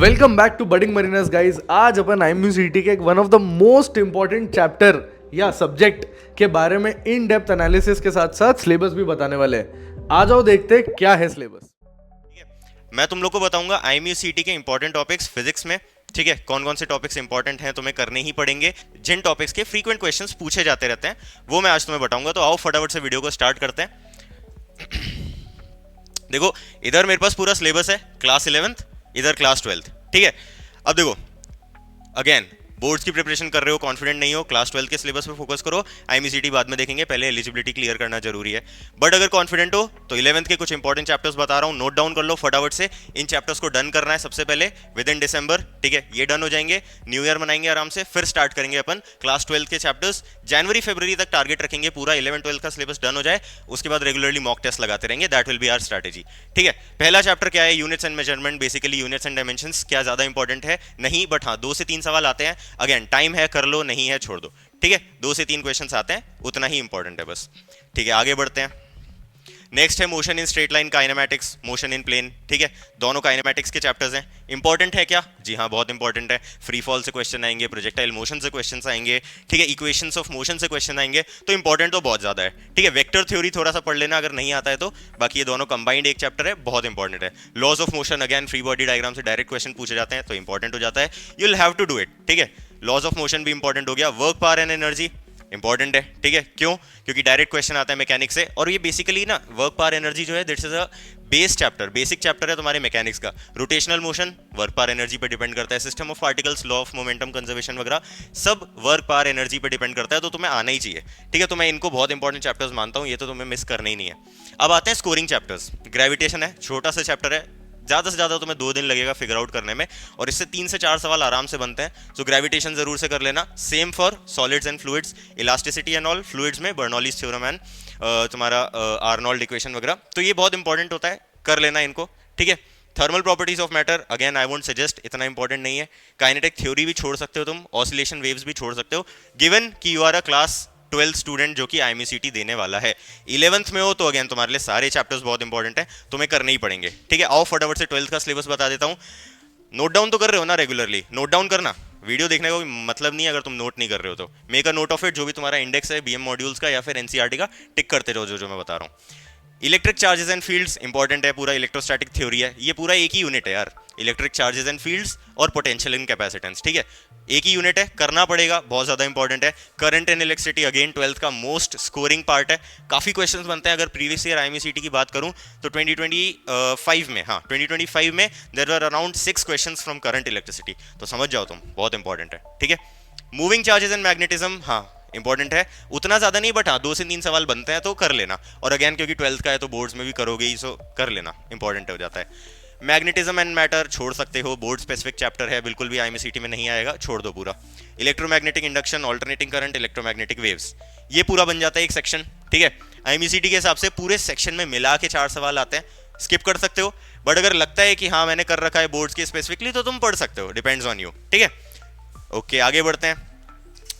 Welcome back to budding mariners guys. आज अपन IMUCT के one of the most important chapter या subject के बारे में इन डेप्थ एनालिसिस के साथ साथ सिलेबस भी बताने वाले हैं। आ जाओ देखते हैं क्या है सिलेबस। मैं तुम लोग को बताऊंगा IMUCT के इंपॉर्टेंट टॉपिक्स फिजिक्स में। ठीक है, कौन कौन से टॉपिक्स इंपॉर्टेंट हैं तुम्हें करने ही पड़ेंगे, जिन टॉपिक्स के फ्रीक्वेंट क्वेश्चंस पूछे जाते रहते हैं वो मैं आज तुम्हें बताऊंगा। तो आओ फटाफट से वीडियो को स्टार्ट करते हैं। देखो इधर मेरे पास पूरा सिलेबस है, क्लास 11th, इधर क्लास 12th। ठीक है, अब देखो अगेन बोर्ड्स की प्रिपरेशन कर रहे हो, कॉन्फिडेंट नहीं हो, क्लास 12 के सिलेबस पे फोकस करो। IMUCT बाद में देखेंगे, पहले एलिजिबिलिटी क्लियर करना जरूरी है। बट अगर कॉन्फिडेंट हो तो 11th के कुछ इंपॉर्टेंट चैप्टर्स बता रहा हूं, नोट डाउन कर लो फटाफट से। इन चैप्टर्स को डन करना है सबसे पहले विद इन दिसंबर। ठीक है, ये डन हो जाएंगे, न्यू ईयर मनाएंगे आराम से, फिर स्टार्ट करेंगे अपन क्लास 12 के चैप्टर्स। जनवरी फरवरी तक टारगेट रखेंगे पूरा 11-12 का सिलेबस डन हो जाए, उसके बाद रेगुलरली मॉक टेस्ट लगाते रहेंगे। That will be our strategy. ठीक है, पहला चैप्टर क्या है? Units and measurement. Basically units and dimensions क्या ज्यादा इंपॉर्टेंट है? नहीं, बट हाँ 2 से 3 सवाल आते हैं। अगेन टाइम है कर लो, नहीं है छोड़ दो। ठीक है, 2 से 3 क्वेश्चंस आते हैं, उतना ही इंपॉर्टेंट है बस। ठीक है, आगे बढ़ते हैं। नेक्स्ट है motion in straight line, kinematics, motion in plane. ठीक है, दोनों काइनेमैटिक्स के चैप्टर्स हैं। इंपॉर्टेंट है क्या? जी हाँ, बहुत इंपॉर्टेंट है। फ्री फॉल से क्वेश्चन आएंगे, प्रोजेक्टाइल मोशन से क्वेश्चन आएंगे, ठीक है, इक्वेशंस ऑफ मोशन से क्वेश्चन आएंगे, तो इंपॉर्टेंट तो बहुत ज्यादा है। ठीक है, वेक्टर थ्योरी थोड़ा सा पढ़ लेना अगर नहीं आता है तो, बाकी ये दोनों कंबाइंड एक चैप्टर है, बहुत इंपॉर्टेंट है। Laws of motion, again free body diagram से डायरेक्ट क्वेश्चन पूछे जाते हैं तो इंपॉर्टेंट हो जाता है, you will have to do it. ठीक है, लॉज ऑफ मोशन भी इंपॉर्टेंट हो गया। Work power and energy important है। ठीक है, क्यों? क्योंकि डायरेक्ट क्वेश्चन आता है मैकेनिक्स से, और ये बेसिकली ना वर्क पावर एनर्जी जो है this is a base chapter, basic chapter है तुम्हारे मैकेनिक्स का। Rotational motion work power energy पे डिपेंड करता है, system of particles, law of momentum conservation वगैरह सब वर्क पावर एनर्जी पे डिपेंड करता है, तो तुम्हें आना ही चाहिए। ठीक है, तो मैं इनको बहुत इंपॉर्टेंट चैप्टर्स मानता हूँ, ये तो तुम्हें मिस करना ही नहीं है। अब आते हैं स्कोरिंग चैप्टर्स। ग्रेविटेशन है, छोटा सा चैप्टर है, ज़्यादा से ज़्यादा तुम्हें 2 दिन लगेगा फिगर आउट करने में, और इससे 3 से 4 सवाल आराम से बनते हैं। सो ग्रेविटेशन जरूर से कर लेना। Same for solids and fluids, elasticity and all. Fluids में बर्नौलीज थ्योरम एंड तुम्हारा आर्नोल्ड इक्वेशन वगैरह, तो ये बहुत इंपॉर्टेंट होता है, कर लेना इनको। ठीक है, thermal properties of matter, again I won't suggest, इतना इंपॉर्टेंट नहीं है। काइनेटिक थ्योरी भी छोड़ सकते हो तुम, ऑसिलेशन वेव्स भी छोड़ सकते हो, गिवन कि you are a class 12 student जो कि IMUCT देने वाला है। 11th में हो तो अगेन तुम्हारे लिए सारे चैप्टर्स बहुत इंपॉर्टेंट है, तुम्हें करने ही पड़ेंगे। ठीक है, आओ फटाफट से 12th का सिलेबस बता देता हूँ। नोट डाउन तो कर रहे हो ना रेगुलरली? नोट डाउन करना, वीडियो देखने का कोई मतलब नहीं है अगर तुम नोट नहीं कर रहे हो तो। Make a note of it, जो भी तुम्हारा इंडेक्स है BM मॉड्यूल्स का या फिर NCERT का, टिक करते रहो जो मैं बता रहा हूँ। Electric charges and fields important है, पूरा इलेक्ट्रोस्टैटिक थ्योरी है, ये पूरा एक ही यूनिट है यार, इलेक्ट्रिक चार्जेस एंड फील्ड्स और पोटेंशियल इन कैपेसिटेंस। ठीक है, एक ही यूनिट है, करना पड़ेगा, बहुत ज्यादा इंपॉर्टेंट है। Current and electricity again 12th का मोस्ट स्कोरिंग पार्ट है, काफी क्वेश्चंस बनते हैं। अगर प्रीवियस ईयर IMUCT की बात करूं तो 2025 में, हाँ 2025 में there were around 6 questions from current electricity, तो समझ जाओ तुम, बहुत इंपॉर्टेंट है। ठीक है, मूविंग चार्जेस एंड मैग्नेटिज्म, हाँ इंपॉर्टेंट है, उतना ज्यादा नहीं, बट हाँ 2 से 3 सवाल बनते हैं तो कर लेना। और अगेन क्योंकि 12th का है तो बोर्ड्स में भी करोगे ही, सो कर लेना, इंपॉर्टेंट हो जाता है। मैग्नेटिज्म एंड मैटर छोड़ सकते हो, बोर्ड स्पेसिफिक चैप्टर है, बिल्कुल भी IMUCT में नहीं आएगा, छोड़ दो पूरा। Electromagnetic induction, alternating current, electromagnetic waves, ये पूरा बन जाता है एक सेक्शन। ठीक है, IMUCT के हिसाब से पूरे सेक्शन में मिला के 4 सवाल आते हैं, स्किप कर सकते हो, बट अगर लगता है कि हाँ मैंने कर रखा है बोर्ड्स के स्पेसिफिकली तो तुम पढ़ सकते हो, डिपेंड्स ऑन यू। ठीक है, ओके आगे बढ़ते हैं।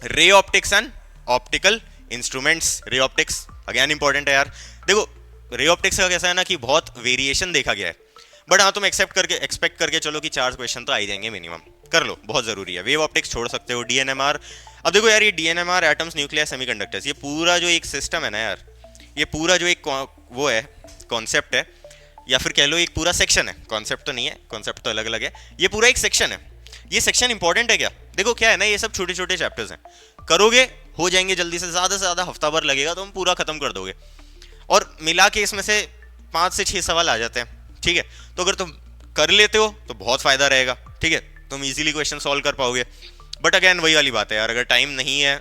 Ray optics and optical instruments. Ray optics again important है यार। देखो रे ऑप्टिक्स का कैसा है ना कि बहुत वेरिएशन देखा गया है, बट हाँ तुम एक्सपेक्ट करके चलो कि 4 क्वेश्चन तो आ ही जाएंगे मिनिमम, कर लो, बहुत जरूरी है। वेव ऑप्टिक्स छोड़ सकते हो। DNMR, अब देखो यार ये DNMR एटम्स, न्यूक्लियर, सेमीकंडक्टर्स, ये पूरा जो एक सिस्टम है ना यार, ये पूरा जो एक वो है कॉन्सेप्ट है, या फिर कह लो एक पूरा सेक्शन है, कॉन्सेप्ट तो नहीं है, कॉन्सेप्ट तो अलग अलग है, ये पूरा एक सेक्शन है। ये सेक्शन इंपॉर्टेंट है क्या? देखो क्या है ना, ये सब छोटे छोटे चैप्टर्स हैं, करोगे हो जाएंगे जल्दी से ज़्यादा हफ्ता भर लगेगा, तुम पूरा खत्म कर दोगे, और मिला के इसमें से 5 से 6 सवाल आ जाते हैं। ठीक है, तो अगर तुम कर लेते हो तो बहुत फायदा रहेगा। ठीक है, तुम इजीली क्वेश्चन सॉल्व कर पाओगे, बट अगेन वही वाली बात है यार, अगर टाइम नहीं है,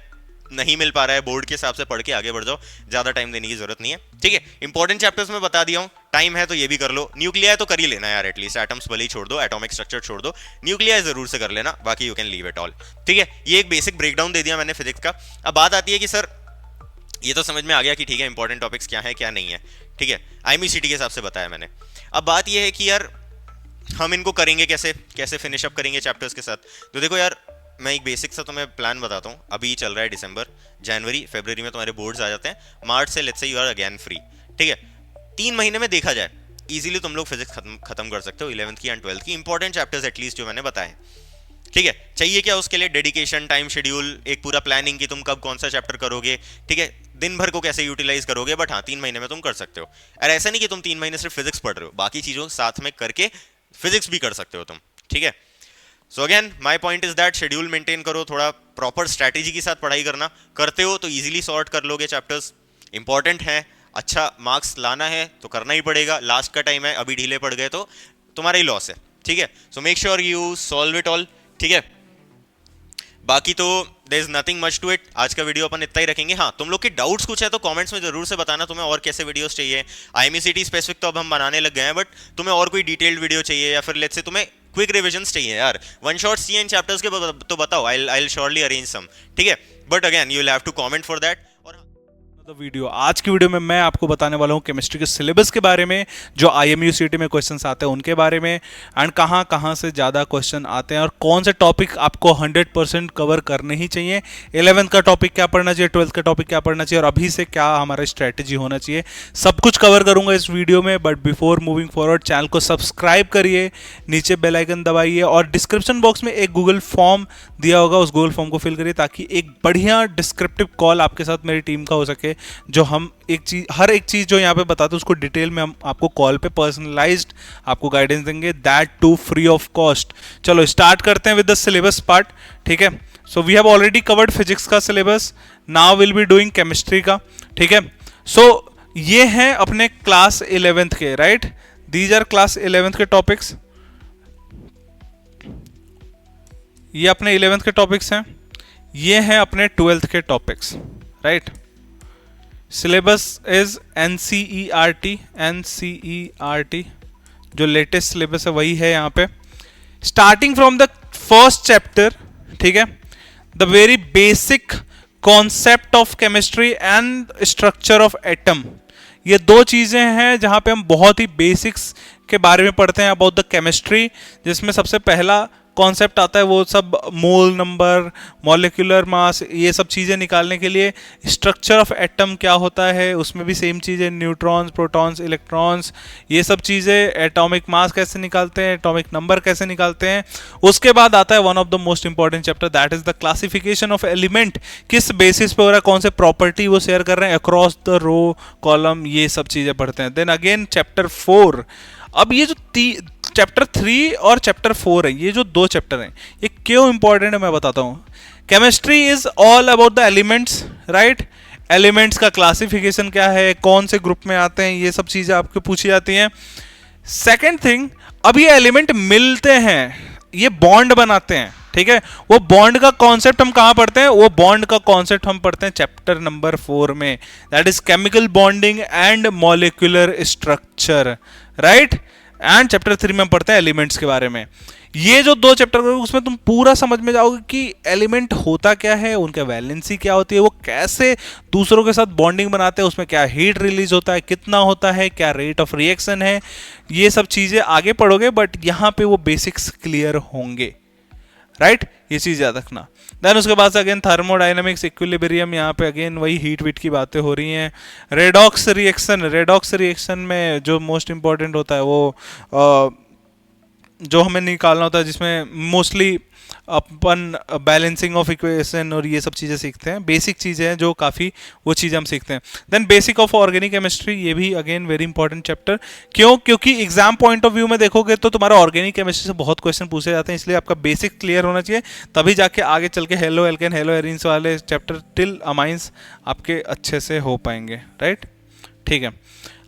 नहीं मिल पा रहा है, बोर्ड के हिसाब से पढ़ के आगे बढ़ जाओ, ज्यादा टाइम देने की जरूरत नहीं है। ठीक है, इंपॉर्टेंट चैप्टर्स में बता दिया हूं, टाइम है तो ये भी कर लो। न्यूक्लियर तो कर ही लेना यार, एटलीस्ट एटम्स भले ही छोड़ दो, एटॉमिक स्ट्रक्चर छोड़ दो, न्यूक्लियर जरूर से कर लेना, बाकी you can leave it all. ठीक है, ये एक बेसिक ब्रेकडाउन दे दिया मैंने फिजिक्स का। अब बात आती है कि सर ये तो समझ में आ गया कि ठीक है इंपॉर्टेंट टॉपिक्स क्या है क्या नहीं है, ठीक है IMUCT के हिसाब से बताया मैंने। अब बात ये है कि यार हम इनको करेंगे कैसे, कैसे फिनिश अप करेंगे चैप्टर्स के साथ। तो देखो यार मैं एक बेसिक सा तुम्हें प्लान बताता हूँ। अभी चल रहा है दिसंबर, जनवरी फरवरी में तुम्हारे बोर्ड्स आ जाते हैं, मार्च से let's say you are again free. ठीक है, 3 महीने में देखा जाए इजीली तुम लोग फिजिक्स खत्म कर सकते हो 11th की एंड 12th की इंपॉर्टेंट चैप्टर्स एटलीस्ट जो मैंने बताए। ठीक है, चाहिए क्या उसके लिए? डेडिकेशन, टाइम शेड्यूल, एक पूरा प्लानिंग कि तुम कब कौन सा चैप्टर करोगे, ठीक है, दिन भर को कैसे यूटिलाइज करोगे। बट हाँ, 3 महीने में तुम कर सकते हो। और ऐसा नहीं कि तुम 3 महीने सिर्फ फिजिक्स पढ़ रहे हो, बाकी चीजों साथ में करके फिजिक्स भी कर सकते हो तुम। ठीक है, so again my point is that schedule maintain करो, थोड़ा प्रॉपर स्ट्रैटेजी के साथ पढ़ाई करना। करते हो तो इजीली सॉर्ट कर लोगे चैप्टर्स, इंपॉर्टेंट है, अच्छा मार्क्स लाना है तो करना ही पड़ेगा। लास्ट का टाइम है, अभी ढीले पड़ गए तो तुम्हारा ही लॉस है। ठीक है, so make sure you solve it all. ठीक है, बाकी तो there is nothing much to it. आज का वीडियो अपन इतना ही रखेंगे। हाँ, तुम लोग के डाउट्स कुछ है तो कमेंट्स में जरूर से बताना तुम्हें और कैसे वीडियोस चाहिए। IMECT स्पेसिफिक तो अब हम बनाने लग गए हैं, बट तुम्हें और कोई डिटेल्ड वीडियो चाहिए या फिर लेट्स से तुम्हें क्विक रिविजन्स चाहिए यार, one shot C N chapters के तो बताओ, I will surely arrange some. ठीक है, but again you will have to comment for that. Video आज की वीडियो में मैं आपको बताने वाला हूं केमिस्ट्री के सिलेबस के बारे में, जो IMUCT में क्वेश्चंस आते हैं उनके बारे में, एंड कहां से ज़्यादा क्वेश्चन आते हैं और कौन से टॉपिक आपको 100% कवर करने ही चाहिए। 11th का टॉपिक क्या पढ़ना चाहिए, 12th का टॉपिक क्या पढ़ना चाहिए और अभी से क्या हमारा स्ट्रैटेजी होना चाहिए, सब कुछ कवर करूंगा इस वीडियो में। But before moving forward, channel को सब्सक्राइब करिए, नीचे बेल आइकन दबाइए और डिस्क्रिप्शन बॉक्स में एक गूगल फॉर्म दिया होगा, उस गूगल फॉर्म को फिल करिए ताकि एक बढ़िया डिस्क्रिप्टिव कॉल आपके साथ मेरी टीम का हो सके, जो हम हर एक चीज़ जो यहाँ पे बताते हैं उसको डिटेल में हम आपको कॉल पे पर्सनलाइज्ड आपको गाइडेंस देंगे, that too free of cost. चलो स्टार्ट करते हैं विद द सिलेबस पार्ट। ठीक है, so we have already covered physics का syllabus, now will be doing chemistry का। ठीक है, सो ये हैं अपने क्लास 11th के, right, these are class 11th के टॉपिक्स, ये अपने 11th के टॉपिक्स हैं, ये हैं अपने 12th के topics, right. Syllabus is NCERT, जो लेटेस्ट सिलेबस है वही है यहाँ पे, starting from the first chapter. ठीक है, the very basic concept of chemistry and structure of atom, ये दो चीजें हैं जहां पे हम बहुत ही बेसिक्स के बारे में पढ़ते हैं अबाउट द केमिस्ट्री, जिसमें सबसे पहला कॉन्सेप्ट आता है वो सब मोल नंबर, मॉलिक्यूलर मास, ये सब चीज़ें निकालने के लिए। स्ट्रक्चर ऑफ एटम क्या होता है, उसमें भी सेम चीज़ें, न्यूट्रॉन्स, प्रोटॉन्स, इलेक्ट्रॉन्स, ये सब चीज़ें, एटॉमिक मास कैसे निकालते हैं, एटॉमिक नंबर कैसे निकालते हैं। उसके बाद आता है one of the most important chapter, that is the classification of element, किस बेसिस पे हो रहा है, कौन से प्रॉपर्टी वो शेयर कर रहे हैं अक्रॉस द रो कॉलम, ये सब चीज़ें पढ़ते हैं। Then again chapter 4। अब ये जो चैप्टर 3 और चैप्टर 4 है, ये जो दो चैप्टर हैं ये क्यों इंपॉर्टेंट है मैं बताता हूँ। Chemistry is all about the elements, right. Elements का क्लासिफिकेशन क्या है, कौन से ग्रुप में आते हैं, ये सब चीजें आपको पूछी जाती हैं। सेकेंड थिंग, अब ये एलिमेंट मिलते हैं, ये बॉन्ड बनाते हैं, ठीक है, वो बॉन्ड का कॉन्सेप्ट हम कहां पढ़ते हैं, वो बॉन्ड का कॉन्सेप्ट हम पढ़ते हैं चैप्टर नंबर 4 में, that is chemical bonding and molecular structure, right. And chapter 3 में हम पढ़ते हैं एलिमेंट्स के बारे में। ये जो दो चैप्टर करोगे उसमें तुम पूरा समझ में जाओगे कि एलिमेंट होता क्या है, उनका वैलेंसी क्या होती है, वो कैसे दूसरों के साथ बॉन्डिंग बनाते हैं, उसमें क्या हीट रिलीज होता है, कितना होता है, क्या रेट ऑफ रिएक्शन है, ये सब चीजें आगे पढ़ोगे, बट यहाँ पे वो बेसिक्स क्लियर होंगे, राइट, ये चीज याद रखना। देन उसके बाद से अगेन थर्मोडायनेमिक्स, इक्विलिब्रियम, यहाँ पे अगेन वही हीट वीट की बातें हो रही हैं। रेडॉक्स रिएक्शन में जो मोस्ट इंपॉर्टेंट होता है वो जो हमें निकालना होता है, जिसमें mostly upon balancing of equation और ये सब चीज़ें सीखते हैं, बेसिक चीज़ें हैं जो काफ़ी वो चीज़ें हम सीखते हैं। Then basic of organic chemistry, ये भी अगेन वेरी इंपॉर्टेंट चैप्टर, क्योंकि एग्जाम पॉइंट ऑफ व्यू में देखोगे तो तुम्हारा ऑर्गेनिक केमिस्ट्री से बहुत क्वेश्चन पूछे जाते हैं, इसलिए आपका बेसिक क्लियर होना चाहिए, तभी जाके आगे चल के हेलो एल्केन, हेलो एरिन्स वाले चैप्टर टिल अमाइंस आपके अच्छे से हो पाएंगे, राइट। ठीक है,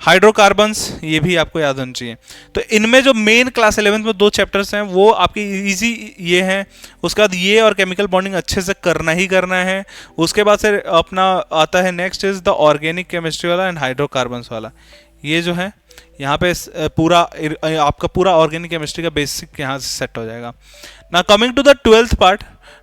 हाइड्रोकार्बन्स, ये भी आपको याद होना चाहिए। तो इनमें जो मेन क्लास 11th में दो चैप्टर्स हैं वो आपकी इजी ये हैं, उसके बाद ये और केमिकल बॉन्डिंग अच्छे से करना ही करना है। उसके बाद से अपना आता है next is the organic chemistry वाला एंड हाइड्रोकार्बन्स वाला, ये जो है यहाँ पे पूरा आपका पूरा ऑर्गेनिक केमिस्ट्री का बेसिक यहाँ से सेट हो जाएगा। ना coming to the 12th part,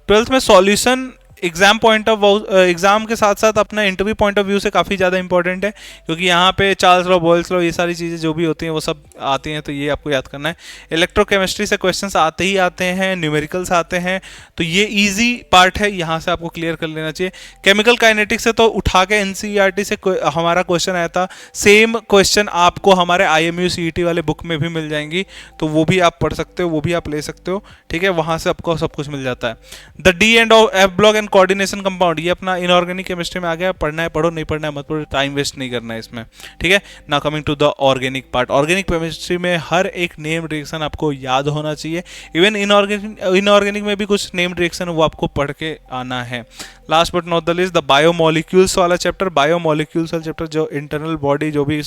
12th में सॉल्यूशन एग्जाम के साथ साथ अपना इंटरव्यू पॉइंट ऑफ व्यू से काफ़ी ज़्यादा इंपॉर्टेंट है, क्योंकि यहाँ पे चार्ल्स लॉ, बॉयल्स लॉ, ये सारी चीज़ें जो भी होती हैं वो सब आती हैं, तो ये आपको याद करना है। इलेक्ट्रोकेमिस्ट्री से क्वेश्चंस आते ही आते हैं, न्यूमेरिकल्स आते हैं, तो ये ईजी पार्ट है, यहाँ से आपको क्लियर कर लेना चाहिए। केमिकल काइनेटिक्स से तो उठा के एनसीईआरटी से हमारा क्वेश्चन आया था, सेम क्वेश्चन आपको हमारे IMU CET वाले बुक में भी मिल जाएंगी, तो वो भी आप पढ़ सकते हो, वो भी आप ले सकते हो, ठीक है, वहाँ से आपको सब कुछ मिल जाता है। The D and F block and coordination compound, ये अपना इनऑर्गेनिक केमिस्ट्री में आ गया, पढ़ना है पढ़ो, नहीं पढ़ना है मत पढ़ो, टाइम वेस्ट नहीं करना है इसमें, ठीक है। Now coming to the organic part, organic chemistry में हर एक नेम रिएक्शन आपको याद होना चाहिए, इवन इनऑर्गेनिक में भी कुछ नेम रिएक्शन वो आपको पढ़ के आना है। Last but not the least the biomolecules वाला चैप्टर, बायोमोलिक्यूल्स वाला चैप्टर जो इंटरनल बॉडी, जो भी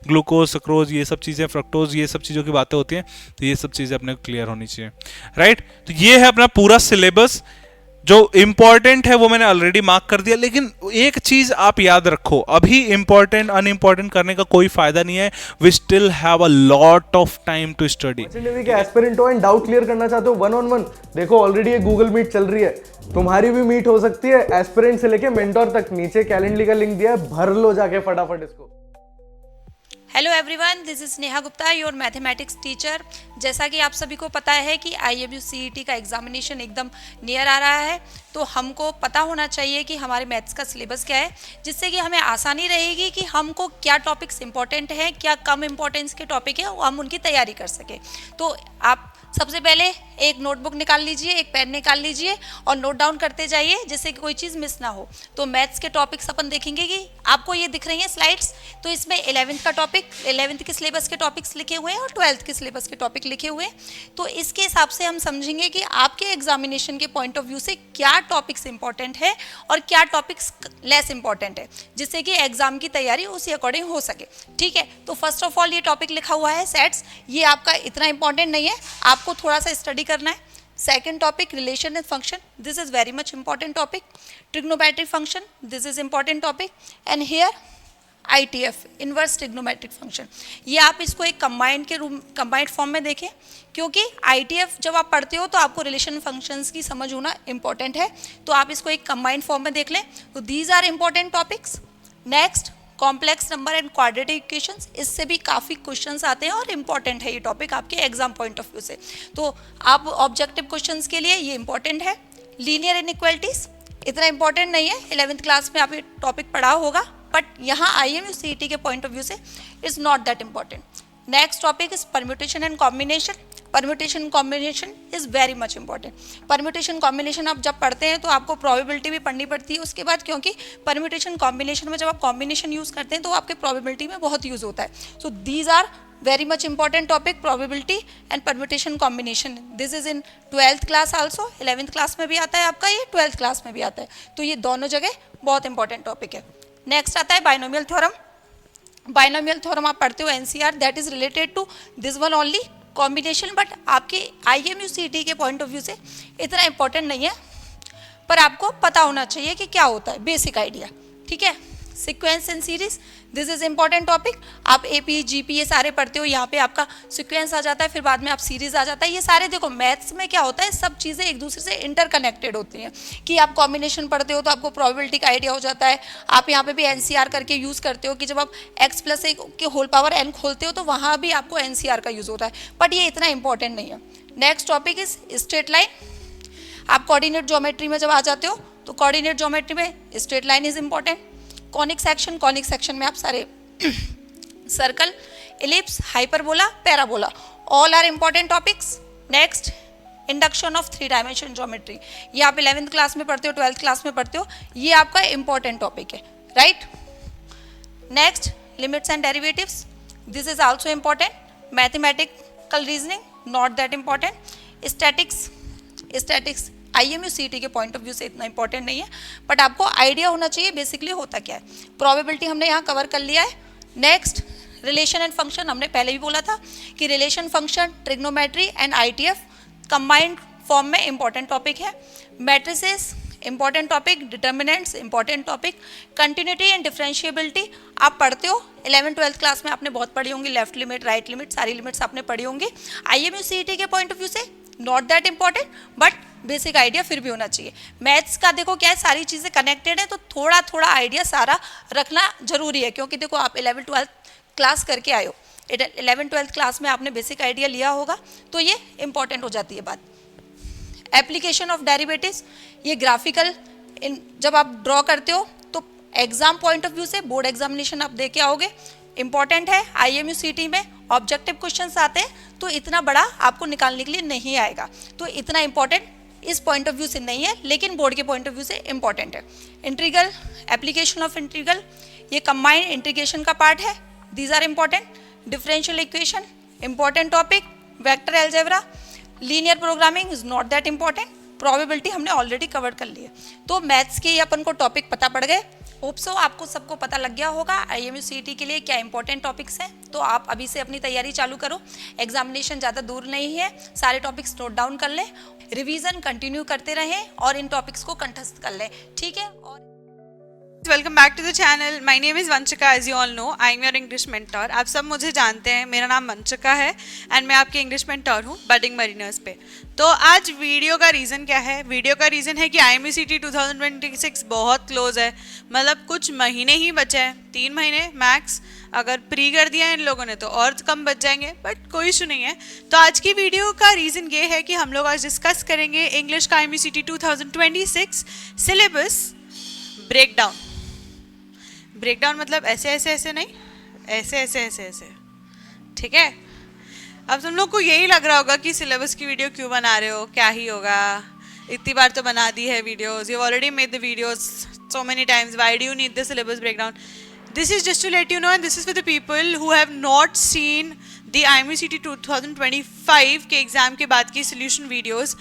ग्लूकोज, सक्रोज, ये सब चीज़ें, फ्रक्टोज, ये सब चीज़ों की बातें होती हैं, तो ये सब चीज़ें अपने क्लियर होनी चाहिए, राइट। तो ये है अपना पूरा सिलेबस, जो इंपॉर्टेंट है वो मैंने ऑलरेडी मार्क कर दिया, लेकिन एक चीज आप याद रखो, अभी इंपॉर्टेंट अनइंपॉर्टेंट करने का कोई फायदा नहीं है, we still have a lot of time to study. Navy के एस्पिरेंट हो एंड डाउट क्लियर करना चाहते हो 1-on-1, देखो ऑलरेडी ये गूगल मीट चल रही है, तुम्हारी भी मीट हो सकती है, एस्पिरेंट से लेके मेंटोर तक, नीचे कैलेंडर का लिंक दिया है, भर लो जाके फटाफट इसको। Hello everyone, this is Neha Gupta, your mathematics teacher. जैसा कि आप सभी को पता है कि IMU CET का एग्जामिनेशन एकदम नियर आ रहा है, तो हमको पता होना चाहिए कि हमारे मैथ्स का सिलेबस क्या है, जिससे कि हमें आसानी रहेगी कि हमको क्या टॉपिक्स इंपॉर्टेंट हैं, क्या कम इंपॉर्टेंस के टॉपिक है, वो हम उनकी तैयारी कर सकें। तो आप सबसे पहले एक नोटबुक निकाल लीजिए, एक पेन निकाल लीजिए और नोट डाउन करते जाइए, जिससे कि कोई चीज़ मिस ना हो। तो मैथ्स के टॉपिक्स अपन देखेंगे कि आपको ये दिख रही हैं स्लाइड्स, तो इसमें 11th का टॉपिक, 11th के सिलेबस के टॉपिक्स लिखे हुए हैं और 12th के सिलेबस के टॉपिक लिखे हुए हैं। तो इसके हिसाब से हम समझेंगे कि आपके एग्जामिनेशन के पॉइंट ऑफ व्यू से क्या टॉपिक्स इंपॉर्टेंट है और क्या टॉपिक्स लेस इंपॉर्टेंट है, जिससे कि एग्जाम की तैयारी उसी अकॉर्डिंग हो सके, ठीक है। तो फर्स्ट ऑफ ऑल ये टॉपिक लिखा हुआ है सेट्स, ये आपका इतना इंपॉर्टेंट नहीं है, आपको थोड़ा सा स्टडी करना है। Second topic relation and function, this is very much important topic. Trigonometric function, this is important topic. And here ITF, inverse trigonometric function, ये आप इसको एक कंबाइंड फॉर्म में देखें, क्योंकि ITF जब आप पढ़ते हो तो आपको रिलेशन फंक्शंस की समझ होना इंपॉर्टेंट है, तो आप इसको एक कंबाइंड फॉर्म में देख लें। तो these are important topics. Next complex number and quadratic equations, इससे भी काफ़ी क्वेश्चंस आते हैं और इंपॉर्टेंट है ये टॉपिक आपके एग्जाम पॉइंट ऑफ व्यू से, तो आप ऑब्जेक्टिव क्वेश्चंस के लिए ये इंपॉर्टेंट है। लीनियर इनइक्वालिटीज इतना इंपॉर्टेंट नहीं है, 11th क्लास में आप ये टॉपिक पढ़ा होगा, बट यहाँ IMU CET के पॉइंट ऑफ व्यू से is not that important. Next topic is permutation and combination. Permutation combination is very much important. Permutation combination आप जब पढ़ते हैं तो आपको प्रोबेबिलिटी भी पढ़नी पड़ती है उसके बाद, क्योंकि परम्यूटेशन कॉम्बिनेशन में जब आप कॉम्बिनेशन यूज़ करते हैं तो आपके प्रोबेबिलिटी में बहुत यूज़ होता है। So these are very much important topic, probability and permutation combination. This is in 12th class also, 11th class में भी आता है आपका ये, 12th क्लास में भी आता है, तो ये दोनों जगह बहुत इंपॉर्टेंट टॉपिक है। नेक्स्ट आता है बाइनोमियल थ्योरम। बाइनोमियल थ्योरम आप पढ़ते हो NCR, that is related to this one only, combination, but आपके IMU CET के पॉइंट ऑफ व्यू से इतना इंपॉर्टेंट नहीं है, पर आपको पता होना चाहिए कि क्या होता है, बेसिक आइडिया, ठीक है। Sequence and series, this is important topic. आप AP GP ये सारे पढ़ते हो, यहाँ पे आपका सीक्वेंस आ जाता है, फिर बाद में आप सीरीज आ जाता है। ये सारे देखो मैथ्स में क्या होता है, सब चीज़ें एक दूसरे से इंटरकनेक्टेड होती हैं, कि आप कॉम्बिनेशन पढ़ते हो तो आपको प्रोबेबिलिटी का आइडिया हो जाता है। आप यहाँ पे भी NCR करके यूज़ करते हो कि जब आप x+1 के होल पावर n खोलते हो तो वहाँ भी आपको NCR का यूज़ होता है, बट ये इतना इंपॉर्टेंट नहीं है। Next topic is straight line. आप कोऑर्डिनेट ज्योमेट्री में जब आ जाते हो तो कोऑर्डिनेट ज्योमेट्री में straight line is important. Conic section में आप सारे circle, ellipse, hyperbola, parabola, all are important topics. Next induction of 3 dimension geometry, ये आप 11th क्लास में पढ़ते हो, 12th क्लास में पढ़ते हो, ये आपका इंपॉर्टेंट टॉपिक है, right. Next limits and derivatives, this is also important. Mathematical reasoning not that important. Statics IMU CET के पॉइंट ऑफ व्यू से इतना इंपॉर्टेंट नहीं है, बट आपको आइडिया होना चाहिए बेसिकली होता क्या है। प्रोबेबिलिटी हमने यहाँ कवर कर लिया है। नेक्स्ट रिलेशन एंड फंक्शन, हमने पहले भी बोला था कि relation function, trigonometry and ITF combined form में इंपॉर्टेंट टॉपिक है। Matrices important topic, determinants important topic, continuity and differentiability आप पढ़ते हो 11th 12th क्लास में, आपने बहुत पढ़ी होंगी, लेफ्ट लिमिट, राइट लिमिट, सारी लिमिट्स आपने पढ़ी होंगी। IMU CET के पॉइंट ऑफ व्यू से not that important, but basic idea फिर भी होना चाहिए। मैथ्स का देखो क्या है, सारी चीज़ें कनेक्टेड है, तो थोड़ा थोड़ा आइडिया सारा रखना जरूरी है, क्योंकि देखो आप 11th-12th क्लास करके आए हो, 11th-12th क्लास में आपने बेसिक आइडिया लिया होगा, तो ये इंपॉर्टेंट हो जाती है बात। एप्लीकेशन ऑफ डेरिवेटिव्स, ये ग्राफिकल जब आप ड्रॉ करते हो तो एग्जाम पॉइंट ऑफ व्यू से बोर्ड एग्जामिनेशन आप दे के आओगे, इंपॉर्टेंट है। IMU CT में ऑब्जेक्टिव क्वेश्चंस आते हैं तो इतना बड़ा आपको निकालने के लिए नहीं आएगा, तो इतना इंपॉर्टेंट इस पॉइंट ऑफ व्यू से नहीं है, लेकिन बोर्ड के पॉइंट ऑफ व्यू से इंपॉर्टेंट है। इंटीग्रल, एप्लीकेशन ऑफ इंटीग्रल, ये कंबाइंड इंटीग्रेशन का पार्ट है, these are important. Differential equation important topic, vector algebra, linear programming is not that important, probability हमने ऑलरेडी कवर कर ली है। तो मैथ्स के अपन को टॉपिक पता पड़ गए, होप सो आपको सबको पता लग गया होगा IMU CT के लिए क्या इंपॉर्टेंट टॉपिक्स हैं। तो आप अभी से अपनी तैयारी चालू करो, एग्जामिनेशन ज़्यादा दूर नहीं है, सारे टॉपिक्स नोट डाउन कर लें, रिवीजन कंटिन्यू करते रहें और इन टॉपिक्स को कंठस्थ कर लें, ठीक है। और welcome back to the channel. My name is Vanshika, as you all know I am your English mentor. आप सब मुझे जानते हैं, मेरा नाम वंशिका है एंड मैं आपकी इंग्लिश मेंटर हूँ बडिंग मरीनर्स पे। तो आज वीडियो का रीज़न क्या है? वीडियो का रीज़न है कि IMU CT 2026 बहुत क्लोज है, मतलब कुछ महीने ही बचे हैं, 3 महीने मैक्स। अगर प्री कर दिया है इन लोगों ने तो और कम बच जाएंगे, बट कोई इशू नहीं है। तो आज की वीडियो का रीज़न ये है कि हम लोग आज डिस्कस करेंगे इंग्लिश का IMU CT 2026 syllabus breakdown. Breakdown मतलब ऐसे ऐसे ऐसे नहीं, ऐसे ऐसे ऐसे ऐसे, ठीक है। अब तुम लोग को यही लग रहा होगा कि सिलेबस की वीडियो क्यों बना रहे हो, क्या ही होगा, इतनी बार तो बना दी है videos, you already made the videos so many times, why do you need the syllabus breakdown? This is just to let you know, and this is for the people who have not seen the IMU CT 2025 के exam के बाद की solution videos,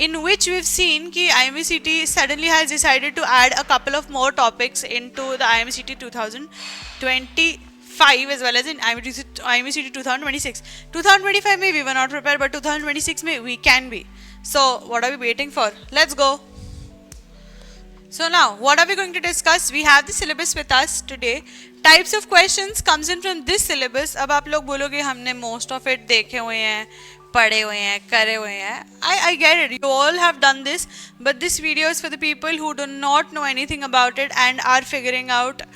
in which we've seen कि IMU CT suddenly has decided to add a couple of more topics into the IMU CT 2025 as well as in IMU CT 2026. 2025 में we were not prepared, but 2026 में we can be. So what are we waiting for? Let's go. So now, what are we going to discuss? We have the syllabus with us today. Types of questions comes in from this syllabus. अब आप लोग बोलोगे हमने most of it देखे हुए हैं, पढ़े हुए हैं, करे हुए हैं. I get it. You all have done this, but this video is for the people who do not know anything about it and are figuring out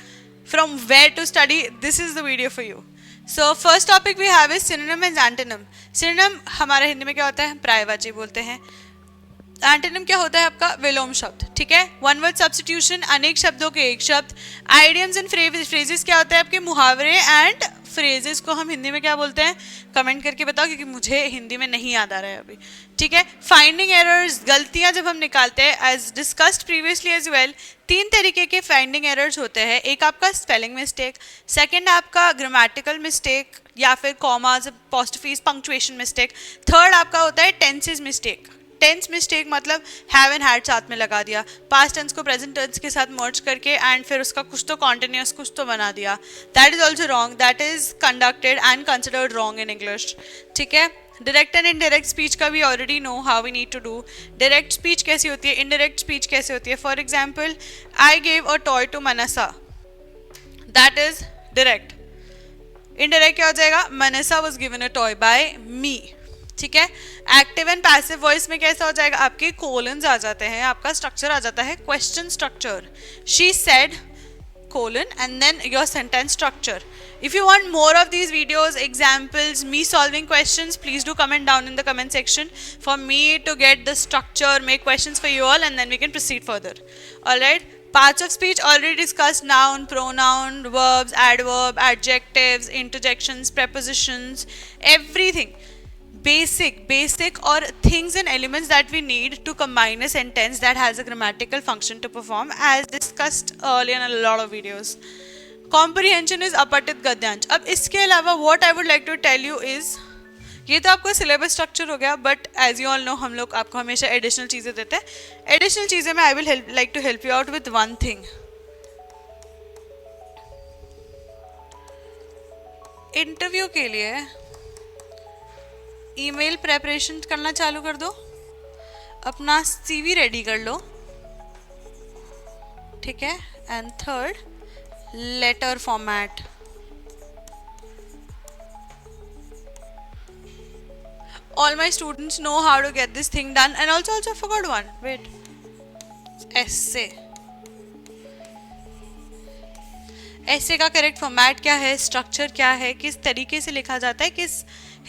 from where to study. This is the video for you. So first topic we have is synonym and antonym. Synonym हमारे हिंदी में क्या होता है? पर्यायवाची बोलते हैं. Antonym क्या होता है आपका? विलोम शब्द, ठीक है। वन वर्ड सब्स्टिट्यूशन, अनेक शब्दों के एक शब्द। आइडियम्स एंड फ्रेजेस क्या होता है आपके? मुहावरे एंड फ्रेजेस को हम हिंदी में क्या बोलते हैं? कमेंट करके बताओ, क्योंकि मुझे हिंदी में नहीं याद आ रहा है अभी, ठीक है। फाइंडिंग एरर्स, गलतियां जब हम निकालते हैं, as discussed previously as well, 3 तरीके के फाइंडिंग एरर्स होते हैं। एक आपका स्पेलिंग मिस्टेक, सेकेंड आपका ग्रामेटिकल मिस्टेक या फिर commas, apostrophes, punctuation mistake, third आपका होता है टेंसेस मिस्टेक। टेंस मिस्टेक मतलब हैव एंड हैड साथ में लगा दिया, पास्ट टेंस को प्रेजेंट टेंस के साथ मर्ज करके एंड फिर उसका कुछ तो कॉन्टिन्यूस कुछ तो बना दिया, that is also wrong, that is conducted and considered wrong in English, ठीक है। डायरेक्ट एंड इनडायरेक्ट स्पीच का भी already know how we need to do. Direct speech कैसी होती है, इनडायरेक्ट स्पीच कैसे होती है? For example, I gave a toy to Mansa, that is direct. Indirect क्या हो जाएगा? Mansa was given a toy by me, ठीक है। एक्टिव एंड पैसिव वॉइस में कैसा हो जाएगा? आपके कोलन्स आ जाते हैं, आपका स्ट्रक्चर आ जाता है question structure, she said colon and then your sentence structure. If you want more of these videos, examples, me solving questions, please do comment down in the comment section for me to get the structure, make questions for you all, and then we can proceed further. Alright, parts of speech already discussed: noun, pronoun, verbs, adverb, adjectives, interjections, prepositions, everything. Basic or things and elements that we need to combine a sentence that has a grammatical function to perform, as discussed earlier in a lot of videos. Comprehension is अपठित गद्यांश. अब इसके अलावा what I would like to tell you is, ये तो आपका syllabus structure हो गया, but as you all know हम लोग आपको हमेशा एडिशनल चीज़ें देते हैं. एडिशनल चीज़ें में I will like to help you out with one thing. Interview के लिए ईमेल प्रेपरेशन करना चालू कर दो, अपना सीवी रेडी कर लो, ठीक है. And third, letter format. all my students know how to get this thing done. And also I forgot one. Wait. Essay. ऐसे का करेक्ट फॉर्मेट क्या है, स्ट्रक्चर क्या है, किस तरीके से लिखा जाता है, किस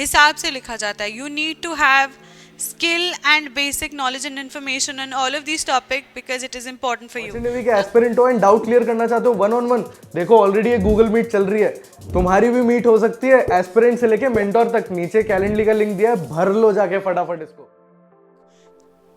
हिसाब से लिखा जाता है. You need to have skill and basic knowledge and information on all of these topics because it is important for you. Navy के एस्पिरेंट हो एंड डाउट क्लियर करना चाहते हो 1-on-1, देखो ऑलरेडी ये गूगल मीट चल रही है, तुम्हारी भी मीट हो सकती है. एस्पिरेंट से लेके मेंटोर तक, नीचे कैलेंडली का लिंक दिया है, भर लो जाके फटाफट इसको.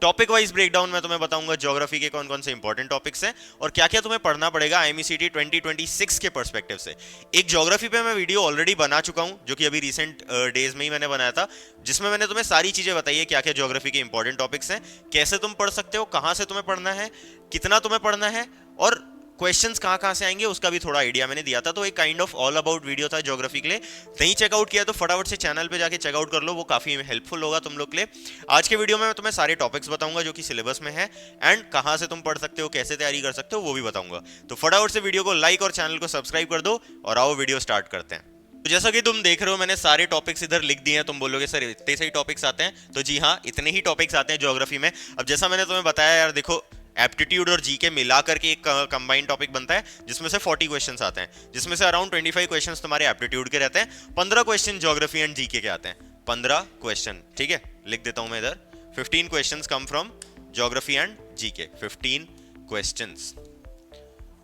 टॉपिक वाइज ब्रेकडाउन मैं तुम्हें बताऊंगा ज्योग्राफी के कौन कौन से इंपॉर्टेंट टॉपिक्स हैं और क्या क्या तुम्हें पढ़ना पड़ेगा IMECT 2026 के पर्सपेक्टिव से. एक ज्योग्राफी पे मैं वीडियो ऑलरेडी बना चुका हूं जो कि अभी रिसेंट डेज में ही मैंने बनाया था, जिसमें मैंने तुम्हें सारी चीजें बताई है क्या क्या ज्योग्राफी के इंपॉर्टेंट टॉपिक्स हैं, कैसे तुम पढ़ सकते हो, कहां से तुम्हें पढ़ना है, कितना तुम्हें पढ़ना है और क्वेश्चंस कहां से आएंगे उसका भी थोड़ा आइडिया मैंने दिया था. तो एक kind of all about video था ज्योग्राफी के लिए. नहीं चेकआउट किया तो फटाफट से चैनल पे जाके चेकआउट कर लो, वो काफी हेल्पफुल होगा तुम लोग के लिए. आज के वीडियो में मैं तुम्हें सारे टॉपिक्स बताऊंगा जो कि सिलेबस में है एंड कहां से तुम पढ़ सकते हो, कैसे तैयारी कर सकते हो वो भी बताऊंगा. तो फटाफट से वीडियो को लाइक और चैनल को सब्सक्राइब कर दो और आओ वीडियो स्टार्ट करते हैं. तो जैसा कि तुम देख रहे हो मैंने सारे टॉपिक्स इधर लिख दिए हैं. तुम बोलोगे सर इतने सही टॉपिक्स आते हैं, तो जी हाँ इतने ही टॉपिक्स आते हैं ज्योग्राफी में. अब जैसा मैंने तुम्हें बताया यार, देखो एप्टीट्यूड और जीके मिला करके एक कंबाइंड टॉपिक बनता है जिसमें से 40 क्वेश्चंस आते हैं, जिसमें से अराउंड 25 क्वेश्चंस तुम्हारे एप्टीट्यूड के रहते हैं, 15 क्वेश्चन ज्योग्राफी एंड जीके के आते हैं. 15 क्वेश्चन, ठीक है, लिख देता हूं मैं इधर. 15 questions come from geography and GK. 15 questions,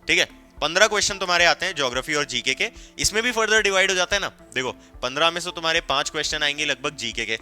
ठीक है. 15 क्वेश्चन तुम्हारे आते हैं ज्योग्राफी और जीके के. इसमें भी फर्दर डिवाइड हो जाता है ना. देखो 15 में से तुम्हारे 5 क्वेश्चन आएंगे लगभग जीके के.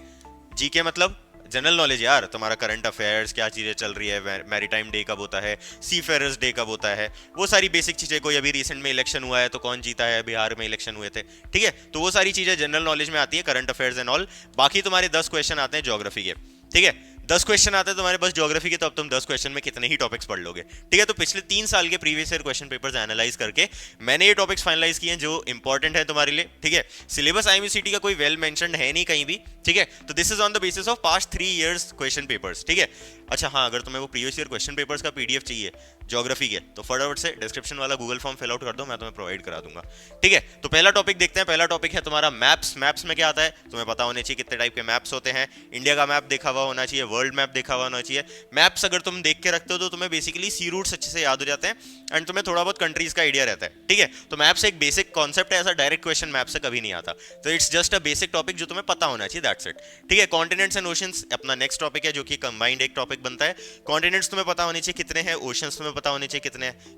जीके मतलब जनरल नॉलेज यार, तुम्हारा करंट अफेयर्स, क्या चीजें चल रही है, मैरीटाइम डे कब होता है, सी फेयरर्स डे कब होता है, वो सारी बेसिक चीजें. कोई अभी रिसेंट में इलेक्शन हुआ है तो कौन जीता है, बिहार में इलेक्शन हुए थे, ठीक है, तो वो सारी चीजें जनरल नॉलेज में आती है, करंट अफेयर्स एंड ऑल. बाकी तुम्हारे 10 क्वेश्चन आते हैं ज्योग्राफी के, ठीक है. 10 क्वेश्चन आते हैं तुम्हारे पास ज्योग्राफी के, तो अब तुम 10 क्वेश्चन में कितने ही टॉपिक्स पढ़ लोगे, ठीक है. तो पिछले 3 साल के previous year question papers analyse करके मैंने ये टॉपिक्स फाइनलाइज किए हैं जो इंपॉर्टेंट है तुम्हारे लिए, ठीक है. सिलेबस IMECT का कोई वेल मेंशन्ड है नहीं कहीं भी, ठीक है. तो this is on the basis of past 3 years question papers, ठीक है. अच्छा हाँ, अगर तुम्हें वो प्रीवियस ईयर क्वेश्चन पेपर्स का PDF चाहिए ज्योग्राफी के, तो फटाफट से डिस्क्रिप्शन वाला गूगल फॉर्म फिल आउट कर दो, मैं तुम्हें प्रोवाइड करा दूंगा, ठीक है. तो पहला टॉपिक देखते हैं. पहला टॉपिक है तुम्हारा मैप्स. मैप्स में क्या आता है तुम्हें पता होने चाहिए कितने टाइप के मैप्स होते हैं. इंडिया का मैप देखा हुआ होना चाहिए, वर्ल्ड मैप देखा हुआ होना चाहिए. मैप्स अगर तुम देख के रखते हो तो तुम्हें बेसिकली सी रूट्स अच्छे से याद हो जाते हैं एंड तुम्हें थोड़ा बहुत कंट्रीज का आइडिया रहता है, ठीक है. तो मैप्स एक बेसिक कॉन्सेप्ट है, ऐसा डायरेक्ट क्वेश्चन मैप से कभी नहीं आता. तो it's just a basic topic जो तुम्हें पता होना चाहिए, दैट्स इट, ठीक है. कॉन्टिनेंट्स एंड ओशंस अपना नेक्स्ट टॉपिक है जो कि कंबाइंड एक टॉपिक बनता है. कॉन्टिनेंट्स तुम्हें पता होने चाहिए कितने हैं, ओशंस तुम्हें पता होने चाहिए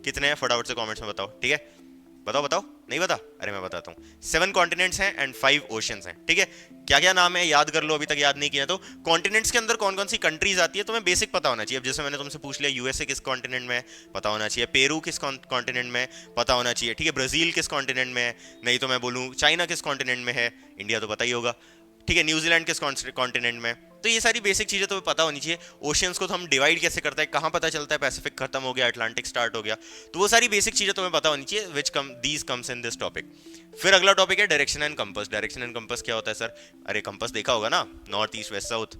कितने हैं, फटाफट से कमेंट्स में बताओ, ठीक है. बताओ नहीं बता, अरे मैं बताता हूँ. 7 कॉन्टिनेंट्स हैं एंड 5 ओशंस हैं, ठीक है. क्या क्या नाम है याद कर लो, अभी तक याद नहीं किया तो. कॉन्टिनेंट्स के अंदर कौन कौन सी कंट्रीज आती है तुम्हें बेसिक पता होना चाहिए. अब जैसे मैंने तुमसे पूछ लिया USA किस कॉन्टिनेंट में है, पता होना चाहिए. पेरू किस कॉन्टिनेंट में, पता होना चाहिए, ठीक है. ब्राजील किस कॉन्टिनेंट में है, नहीं तो मैं बोलूँ चाइना किस कॉन्टिनेंट में है, इंडिया तो पता ही होगा, ठीक है. न्यूजीलैंड किस कॉन्टिनेंट में. तो ये सारी बेसिक चीजें तुम्हें पता होनी चाहिए. ओशियंस को तो हम डिवाइड कैसे करते हैं, कहां पता चलता है पैसिफिक खत्म हो गया, अटलांटिक स्टार्ट हो गया, तो वो सारी बेसिक चीजें तुम्हें पता होनी चाहिए which these comes in this topic. फिर अगला टॉपिक है direction and compass. Direction and compass क्या होता है सर, अरे कंपास देखा होगा ना, नॉर्थ ईस्ट वेस्ट साउथ,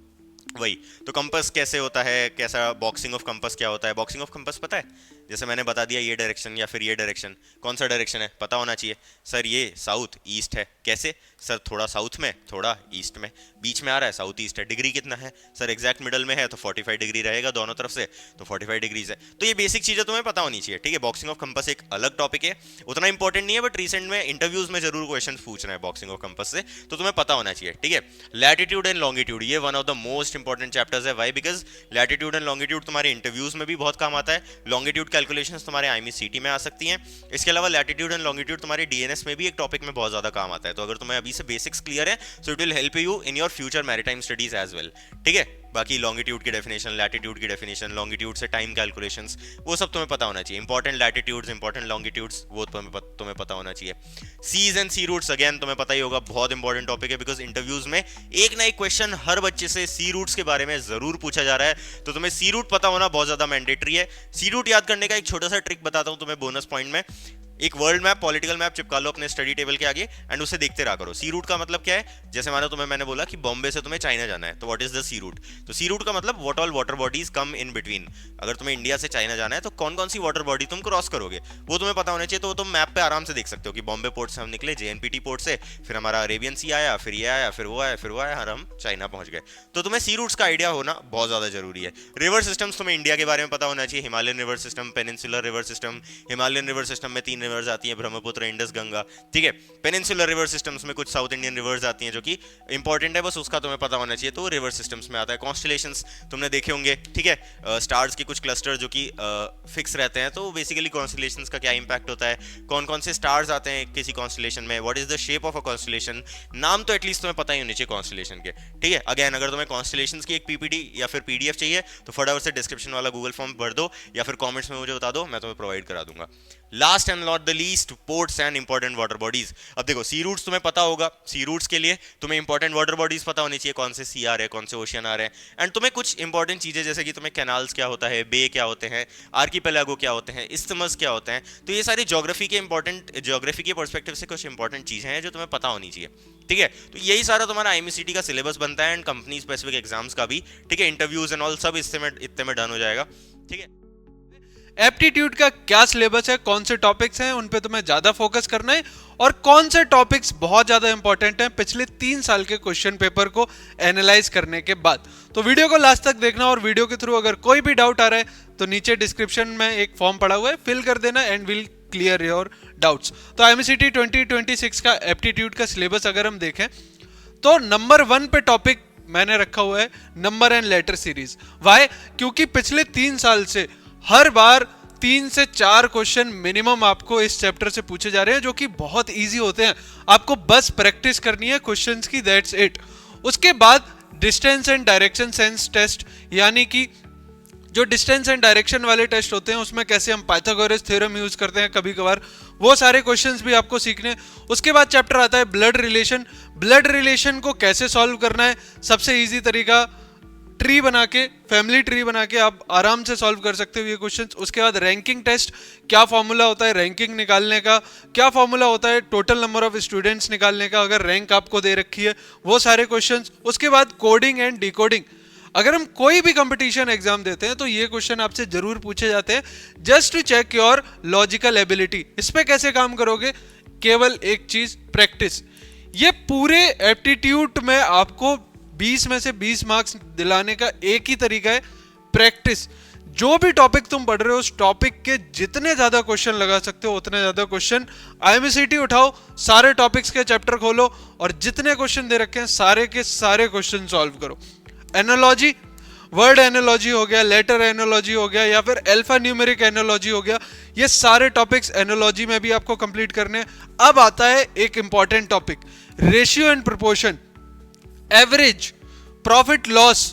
वही. तो कंपास कैसे होता है, कैसा बॉक्सिंग ऑफ कंपास क्या होता है. बॉक्सिंग ऑफ कंपास पता है, जैसे मैंने बता दिया ये डायरेक्शन या फिर ये डायरेक्शन, कौन सा डायरेक्शन है पता होना चाहिए. सर ये साउथ ईस्ट है, कैसे सर, थोड़ा साउथ में थोड़ा ईस्ट में, बीच में आ रहा है साउथ ईस्ट है. डिग्री कितना है सर, एग्जैक्ट मिडल में है तो 45 डिग्री रहेगा दोनों तरफ से, तो 45 डिग्रीज है. तो ये बेसिक चीजें तुम्हें पता होनी चाहिए, ठीक है. बॉक्सिंग ऑफ कंपास एक अलग टॉपिक है, उतना इंपॉर्टेंट नहीं है, बट रिसेंट में इंटरव्यूज में जरूर क्वेश्चन पूछ रहे हैं बॉक्सिंग ऑफ कंपास से, तो तुम्हें पता होना चाहिए, ठीक है. लैटिट्यूड एंड लॉन्गिट्यूड, ये one of the most important chapters है. Why, because latitude and longitude तुम्हारे इंटरव्यूज में भी बहुत काम आता है. लॉन्गिट्यूड कैलकुलेशंस तुम्हारे IMECT में आ सकती हैं. इसके अलावा लैटिट्यूड एंड लॉन्गिट्यूड तुम्हारे DNS में भी एक टॉपिक में बहुत ज्यादा काम आता है. तो अगर तुम्हें अभी से बेसिक्स क्लियर है, so it will help you in your future maritime studies as well, ठीक है. बाकी लॉन्गिट्यूड की डेफिनेशन, लैटिट्यूड की डेफिनेशन, लॉन्गिट्यूड से टाइम कैलकुलेशंस, वो सब तुम्हें पता होना चाहिए. इंपॉर्टेंट लैटिट्यूड्स, इंपॉर्टेंट लॉन्गिट्यूड्स, वो तुम्हें पता होना चाहिए. Seas and sea routes again तुम्हें पता ही होगा, बहुत इंपॉर्टेंट टॉपिक है, बिकॉज इंटरव्यूज में एक ना एक क्वेश्चन हर बच्चे से सी रूट्स के बारे में जरूर पूछा जा रहा है. तो तुम्हें सी रूट पता होना बहुत ज्यादा मैंडेटरी है. सी रूट याद करने का एक छोटा सा ट्रिक बताता हूं तुम्हें बोनस पॉइंट में. एक वर्ल्ड मैप, पॉलिटिकल मैप चिपका लो अपने स्टडी टेबल के आगे एंड उसे देखते रहा करो। सी रूट का मतलब क्या है? जैसे मानो मैंने बोला कि बॉम्बे से तुम्हें चाइना जाना है, तो what is the sea route? तो सी रूट का मतलब what all water bodies come in between. अगर तुम्हें इंडिया से चाइना जाना है तो कौन कौन सी वाटर बॉडी तुम क्रॉस करोगे वो तुम्हें पता होना चाहिए। तो तुम मैप पे आराम से देख सकते हो कि बॉम्बे पोर्ट से हम निकले, जेएनपीटी पोर्ट से, फिर हमारा अरेबियन सी आया, फिर ये आया, फिर वो आया, फिर वो आया, और हम चाइना पहुंच गए। तो तुम्हें सी रूट्स का आइडिया होना बहुत ज्यादा जरूरी है। रिवर सिस्टम्स तुम्हें इंडिया के बारे में पता होना चाहिए। Himalayan river system, peninsular river system. Himalayan river system में 3 रिवर्स आती हैं, ब्रह्मपुत्र, इंडस, गंगा, ठीक है। पेनिनसुलर रिवर सिस्टम्स में कुछ साउथ इंडियन रिवर्स आती हैं जो कि इंपॉर्टेंट है, बस उसका तुम्हें पता होना चाहिए। तो रिवर सिस्टम्स में आता है। कॉन्स्टलेशंस तुमने देखे होंगे, ठीक है, स्टार्स के कुछ क्लस्टर जो कि फिक्स रहते हैं। तो बेसिकली कॉन्स्टलेशंस का क्या इंपैक्ट होता है, कौन कौन से स्टार्स आते हैं किसी कॉन्स्टलेशन में, what is the shape of a constellation, नाम तो एटलीस्ट तुम्हें पता ही होने चाहिए कॉन्स्टलेशन के, ठीक है। अगेन अगर तुम्हें कॉन्स्टलेशंस की एक पीपीटी या फिर पीडीएफ चाहिए तो फटाफट से डिस्क्रिप्शन वाला गूगल फॉर्म भर दो या फिर कमेंट्स में मुझे बता दो, मैं तुम्हें प्रोवाइड करा दूंगा। Last and not the least, ports and important water bodies. अब देखो सी रूट्स तुम्हें पता होगा, सी रूट्स के लिए तुम्हें इंपॉर्टेंट वाटर बॉडीज पता होनी चाहिए, कौन से सी आ रहे हैं, कौन से ओशियन आ रहे हैं। एंड तुम्हें कुछ इंपॉर्टेंट चीजें जैसे कि तुम्हें कैनाल्स क्या होता है, बे क्या होते हैं, आर्कीपेलागो क्या होते हैं, इस्थमस क्या होते हैं। तो ये सारी ज्योग्राफी के पर्सपेक्टिव से कुछ इंपॉर्टेंट चीजें हैं जो तुम्हें पता होनी चाहिए, ठीक है। तो यही सारा तुम्हारा आईएमसीटी का सिलेबस बनता है एंड कंपनी स्पेसिफिक एग्जाम्स का भी, ठीक है। इंटरव्यूज एंड ऑल सब इतने में डन हो जाएगा, ठीक है। एप्टीट्यूड का क्या सिलेबस है, कौन से टॉपिक्स हैं उन पे तुम्हें ज्यादा फोकस करना है और कौन से टॉपिक्स बहुत ज्यादा इंपॉर्टेंट हैं पिछले 3 साल के क्वेश्चन पेपर को एनालाइज करने के बाद। तो वीडियो को लास्ट तक देखना और वीडियो के थ्रू अगर कोई भी डाउट आ रहा है तो नीचे डिस्क्रिप्शन में एक फॉर्म पड़ा हुआ है, फिल कर देना and will clear your doubts. तो आईएमसीटी 2026 का एप्टीट्यूड का सिलेबस अगर हम देखें तो नंबर 1 पे टॉपिक मैंने रखा हुआ है number and letter series. Why? क्योंकि पिछले 3 साल से हर बार 3 से 4 क्वेश्चन मिनिमम आपको इस चैप्टर से पूछे जा रहे हैं जो कि बहुत इजी होते हैं। आपको बस प्रैक्टिस करनी है क्वेश्चंस की, दैट्स इट। उसके बाद distance and direction sense test, यानी कि जो डिस्टेंस एंड डायरेक्शन वाले टेस्ट होते हैं उसमें कैसे हम पाइथागोरस थ्योरम यूज करते हैं कभी कभार, वो सारे क्वेश्चंस भी आपको सीखने। उसके बाद चैप्टर आता है ब्लड रिलेशन। ब्लड रिलेशन को कैसे सॉल्व करना है, सबसे इजी तरीका ट्री बना के, फैमिली ट्री बना के आप आराम से सॉल्व कर सकते हो ये क्वेश्चंस। उसके बाद रैंकिंग टेस्ट, क्या फॉर्मूला होता है रैंकिंग निकालने का, क्या फॉर्मूला होता है टोटल नंबर ऑफ स्टूडेंट्स निकालने का अगर रैंक आपको दे रखी है, वो सारे क्वेश्चंस। उसके बाद कोडिंग एंड डिकोडिंग। अगर हम कोई भी कंपटीशन एग्जाम देते हैं तो ये क्वेश्चन आपसे जरूर पूछे जाते हैं, just to check your logical ability. इस पे कैसे काम करोगे? केवल एक चीज, प्रैक्टिस। ये पूरे एप्टीट्यूड में आपको 20 में से 20 मार्क्स दिलाने का एक ही तरीका है, प्रैक्टिस। जो भी टॉपिक तुम पढ़ रहे हो उस टॉपिक के जितने ज्यादा क्वेश्चन लगा सकते हो उतने ज्यादा क्वेश्चन। आईएमसीटी उठाओ, सारे टॉपिक्स के चैप्टर खोलो और जितने क्वेश्चन दे रखे हैं सारे के सारे क्वेश्चन सॉल्व करो। एनालॉजी, वर्ड एनालॉजी हो गया, लेटर एनालॉजी हो गया या फिर अल्फा न्यूमेरिक एनालॉजी हो गया, ये सारे टॉपिक्स एनालॉजी में भी आपको कंप्लीट करने हैं। अब आता है एक important topic, ratio and proportion, average, profit loss,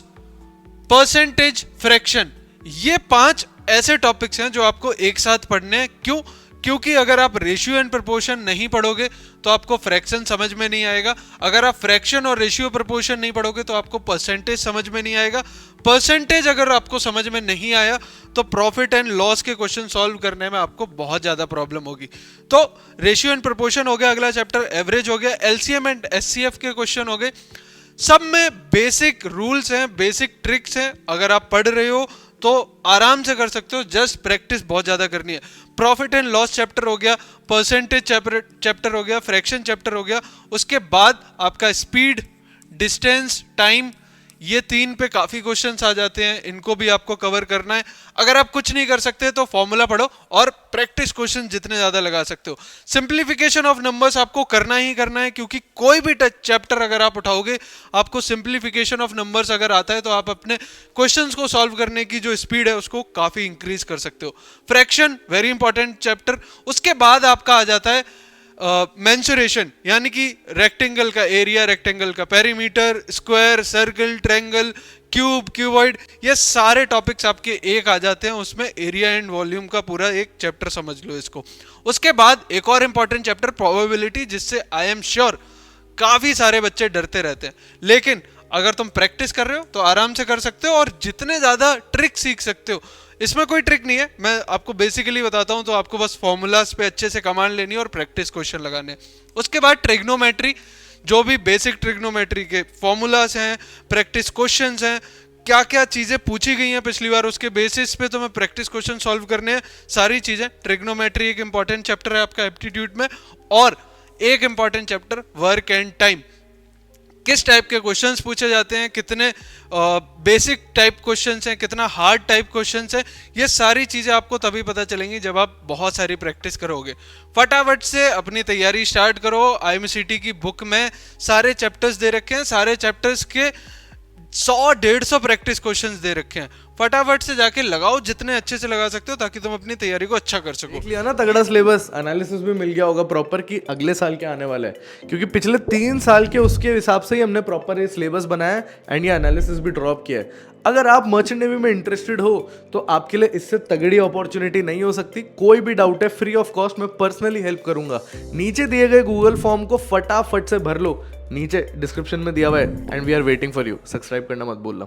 percentage, fraction. ये 5 ऐसे टॉपिक्स हैं जो आपको एक साथ पढ़ने हैं। क्यों? क्योंकि अगर आप रेशियो एंड प्रोपोर्शन नहीं पढ़ोगे तो आपको फ्रैक्शन समझ में नहीं आएगा। अगर आप फ्रैक्शन और रेशियो प्रोपोर्शन नहीं पढ़ोगे तो आपको परसेंटेज समझ में नहीं आएगा। परसेंटेज अगर आपको समझ में नहीं आया तो प्रॉफिट एंड लॉस के क्वेश्चन सॉल्व करने में आपको बहुत ज्यादा प्रॉब्लम होगी। तो रेशियो एंड प्रोपोर्शन हो गया अगला चैप्टर, एवरेज हो गया, एलसीएम एंड एचसीएफ के क्वेश्चन हो गए। सब में बेसिक रूल्स हैं, बेसिक ट्रिक्स हैं, अगर आप पढ़ रहे हो तो आराम से कर सकते हो, जस्ट प्रैक्टिस बहुत ज्यादा करनी है। प्रॉफिट एंड लॉस चैप्टर हो गया, परसेंटेज चैप्टर हो गया, फ्रैक्शन चैप्टर हो गया। उसके बाद आपका स्पीड, डिस्टेंस, टाइम, ये 3 पे काफी क्वेश्चंस आ जाते हैं, इनको भी आपको कवर करना है। अगर आप कुछ नहीं कर सकते तो फॉर्मूला पढ़ो और प्रैक्टिस क्वेश्चन जितने ज्यादा लगा सकते हो। सिंप्लीफिकेशन ऑफ नंबर्स आपको करना ही करना है, क्योंकि कोई भी चैप्टर अगर आप उठाओगे आपको सिंप्लीफिकेशन ऑफ नंबर्स अगर आता है तो आप अपने क्वेश्चंस को सॉल्व करने की जो स्पीड है उसको काफी इंक्रीज कर सकते हो। Fraction very important chapter. उसके बाद आपका आ जाता है मेंसुरेशन, यानी कि रेक्टेंगल का एरिया, रेक्टेंगल का perimeter, square, circle, triangle, cube, cuboid, ये सारे टॉपिक्स आपके एक आ जाते हैं। उसमें एरिया एंड वॉल्यूम का पूरा एक चैप्टर समझ लो इसको। उसके बाद एक और इंपॉर्टेंट चैप्टर प्रोबेबिलिटी, जिससे आई एम श्योर काफी सारे बच्चे डरते रहते हैं, लेकिन अगर तुम प्रैक्टिस कर रहे हो तो आराम से कर सकते हो और जितने ज़्यादा ट्रिक सीख सकते हो, इसमें कोई ट्रिक नहीं है, मैं आपको बेसिकली बताता हूँ, तो आपको बस फॉर्मूलाज पे अच्छे से कमांड लेनी है और प्रैक्टिस क्वेश्चन लगाने हैं। उसके बाद ट्रिग्नोमेट्री, जो भी बेसिक ट्रिग्नोमेट्री के फॉर्मूलाज हैं, प्रैक्टिस क्वेश्चंस हैं, क्या क्या चीज़ें पूछी गई हैं पिछली बार, उसके बेसिस पे तुम्हें प्रैक्टिस क्वेश्चन सॉल्व करने हैं, सारी चीज़ें। ट्रिग्नोमेट्री एक इंपॉर्टेंट चैप्टर है आपका एप्टीट्यूड में। और एक important chapter work and time, किस टाइप के क्वेश्चंस पूछे जाते हैं, कितने बेसिक टाइप क्वेश्चंस हैं, कितना हार्ड टाइप क्वेश्चंस हैं, ये सारी चीज़ें आपको तभी पता चलेंगी जब आप बहुत सारी प्रैक्टिस करोगे। फटाफट से अपनी तैयारी स्टार्ट करो। IMCT की बुक में सारे चैप्टर्स दे रखे हैं, सारे चैप्टर्स के 100-150 प्रैक्टिस क्वेश्चंस दे रखे हैं। फटाफट से जाके लगाओ, जितने अच्छे से लगा सकते हो, ताकि तुम अपनी तैयारी को अच्छा कर सको। देख लिया ना तगड़ा सिलेबस, एनालिसिस भी मिल गया होगा प्रॉपर कि अगले साल क्या आने वाला है, क्योंकि पिछले 3 साल के उसके हिसाब से ही हमने प्रॉपर ये सिलेबस बनाया एंड ये एनालिसिस भी ड्रॉप किया है। अगर आप मर्चेंट नेवी में इंटरेस्टेड हो तो आपके लिए इससे तगड़ी अपॉर्चुनिटी नहीं हो सकती। कोई भी डाउट है, फ्री ऑफ कॉस्ट मैं पर्सनली हेल्प करूंगा। नीचे दिए गए गूगल फॉर्म को फटाफट से भर लो, नीचे डिस्क्रिप्शन में दिया हुआ है, and we are waiting for you. Subscribe करना मत भूलना।